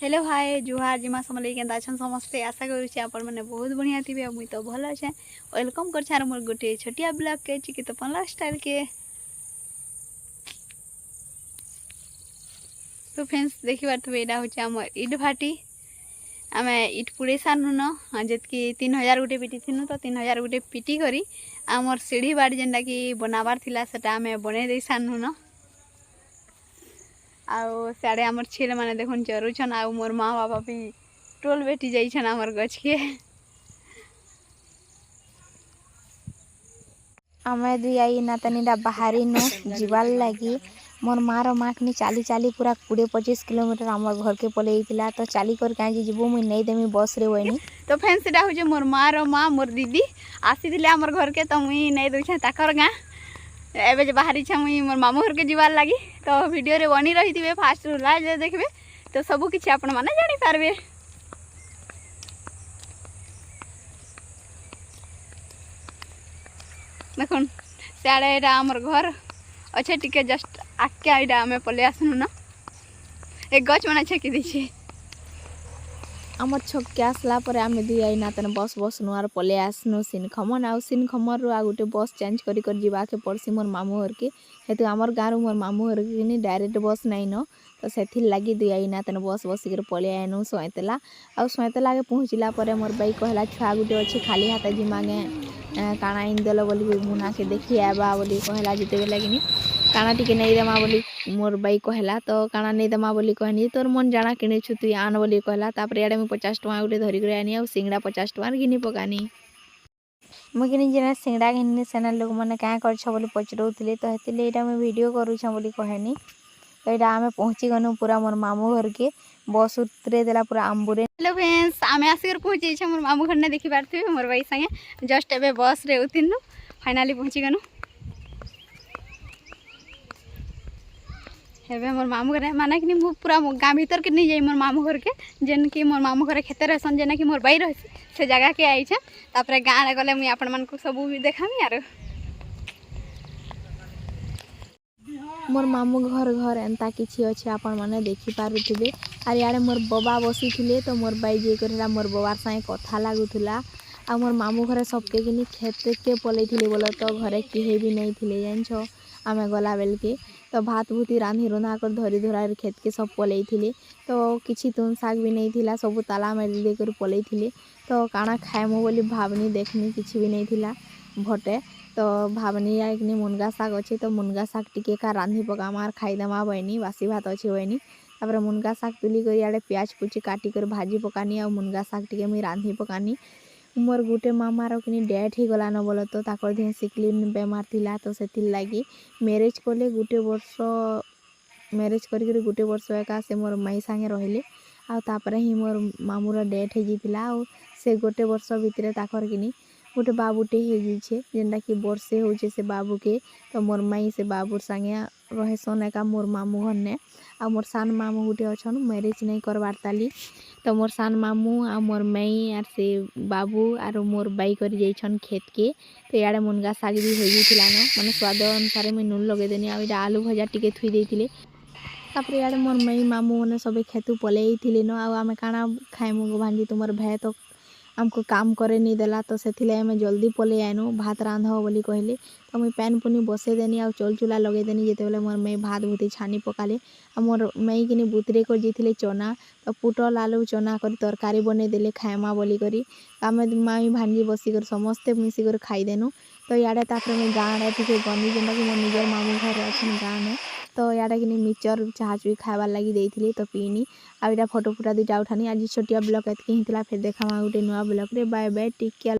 Hello hi जुहार जिमा समले केंदा छन समस्ते आशा करूँ आपण मैंने बहुत बढ़िया थी मुई तो भल अच्छे वेलकम कर मोर गोटे छोटिया ब्लॉग के चिकित पंला स्टाइल के। तो फ्रेंड्स देखी पारे यहाँ हूँ आम इट भाटी आम इट पुड़े सारू न जितकी 3000 गोटे पिटी थी तो 3000 गोटे पिटी करी आमर सीढ़ी बाड़ जेनटा कि बनाबार थिला सेटा आम बने दे सारू न आउ साड़े आमर छेल मैंने देखुन चरुछन आउ मोर माँ बापा भी टोल बेटी जाइछन आमर गछ के। आमे दुई आई नातनीटा बाहरी नु जीवाल लगी मोर माँ रो माखनी चाली चाली पूरा 20-25 किलोमीटर आमर घर के पलैला तो चाली कर कहीं जीवो मुई नहीं देमी बस रे वनी। तो फ्रेंड्स एटा हो मोर माँ रो माँ मोर दीदी आसी आमर घर के तो मुई नहीं दूछे ताकर गाँ एबे जो बाहरी छा मुई मोर मामू घर के जीवार लगी तो वीडियो रे बनी रही थी फास्ट लास्ट देखबे तो सब किसी आपण माने जानी पारबे। देखुन सियाड़े यहाँ आमर घर अच्छे टिके जस्ट आके यहाँ आम पलि आसनु न एक गच मैंने छेकी दीछे आमर छक के आसला पर आम दुई आई नातन बस बसनु आर पले आसनु सिन खमन आउ सिन खमर रू आ गोटे बस चेंज करी कर जीवा के पड़सी मोर मामू घर के हेतु आमर गाँव मोर मामू घर के डायरेक्ट बस नाइन तो से लगी दुई आई नातन बस बसिक पलि आनु सैतला आउ सैतला के पहुँचला पर मोर बाई कहला छुआ गोटे अच्छे खाली हाथ जिमा गे काना इंदल बोली मुना के देखी आवा बोली कहला जिते लगिनी काना टिके नहीं देमा बोली मोर बाई कहला तो काना नहीं देमा बोली कहनी तोर मन जाना किने छु तु आन बोली कहला तापर याडे मैं 50 टका गोटे धरी कर आनी आ सिंगड़ा 50 टका घिनी पकानी मुझे किनी जेना सिंगड़ा घिनी सेना लोग मैंने क्या करछ बोली पचरौथिले तो हेतिले एटा मैं वीडियो करूछ बोली कहनी तो एटा आमे पहुंची गनु पूरा मोर मामू घर के बस उतरे देला पूरा आंबुरे। हेलो फ्रेंड्स आमे आसिकर पहुंची छ मोर मामू घर ने देखि पारथिबे मोर बाई संगे जस्ट एबे बस रे उतिनु फाइनली पहुंची गनु हेबे मोर मामू घर माना कि मु पूरा गाँ भीतर के नहीं जाई मोर मामू घर के जेन कि मोर मामू घर खेते रहसन जेना कि मोर बाई रह से जगह के आई छे तापर गाँ रे गले मुई आपण मन को सब भी देखामी यार मोर मामू घर एंता किछि अछि आपण माने देखि पारुथिबे आर याडे मोर बाबा बसी थिले तो मोर बाई जे करला मोर बाबार संगे कथा लागुथुला आ मोर मामू घर सबके किनी खेत के पलै थिले बोल तो घरे केहे भी नहीं थिले जानछो आमे गला बेल के तो भात भूति रांधी रुंधा कर धरी धरा खेत के सब पलै थिले तो किछि तुन साग भी नहीं थिला सब ताला मारी दे कर पलै थिले तो काना खाएमु बोली भावनी देखनी किछि भी नहीं थिला भटे तो भावनी यानी मुनगा साग अच्छे तो मुनगा साग टिके का रांधी पका मार खाईदमा बहनी बासी भात अच्छे बहनी तापर मुनगा साग तुली कर याडे प्याज कुची काटी कर भाजी पकानी आ मुनगा साग टिके मुई रांधी पकानी मोर गुटे मामार कि डेथ ही गला न बोल तो ताकर दिन सिकलिन बेमार थिला तो से लगी मैरेज कले गुटे वर्ष मैरेज कर गुटे वर्ष एका से मोर माई सांगे रहिले आ तापर ही मोर मामूर डेथ हो जाता से गोटे वर्ष भितर ताकर कि गोटे बाबूटे हो जाइए जेनटा कि वर्षे होचे से बाबू के तो मोर माई से बाबूर संगे रहेसन एका मोर मामू घर ने आ मोर सान मामू गोटे अच्छन मैरेज नहीं करवार ताली तो मोर सान मामू आ मोर माई आर से बाबू आर मोर बाई कर जाइछन खेत के तो याडे मुनगा साग भी हो जाइथिला न माने स्वाद अनुसार मैं नून लगे देनी आ इटा आलू भजा टिके थुई देथिले तापर याडे मोर माई मामू मने सबे खेतु पलै थिले न आ आमे काना खाइमु भांजी तुमर भय तो आमको काम करे नहीं देला तो से आम जल्दी पलै आनु भात रांध बोली कहले तो मुई पैन पुनी बसे देनी आ चल चूल्हा लगे देनी जिते बेले मोर मई भात भूति छानी पकाले आ मोर मई कि बुतरे कर जाइए चना तो पुटल आलू चना कर तरकारी बने देले खाएमा बोली करी आम माई भांजी बसिकर समस्ते मिसिकर खाईदेनु तो याडे तापर मुई गाँ आड़े टिके गनी जेनटा कि मोर निजर मामू घर अच्छे गाँ में तो याडे कि मिक्सचर चाह चुई खाइबार लगी देइथिले तो पीनी आ इटा फोटो फुटा दुटा उठानी आज छोटिया ब्लॉग एतके ही थिला फिर देखा गोटे नुआ ब्लॉग रे बाय बाय टेक केयर।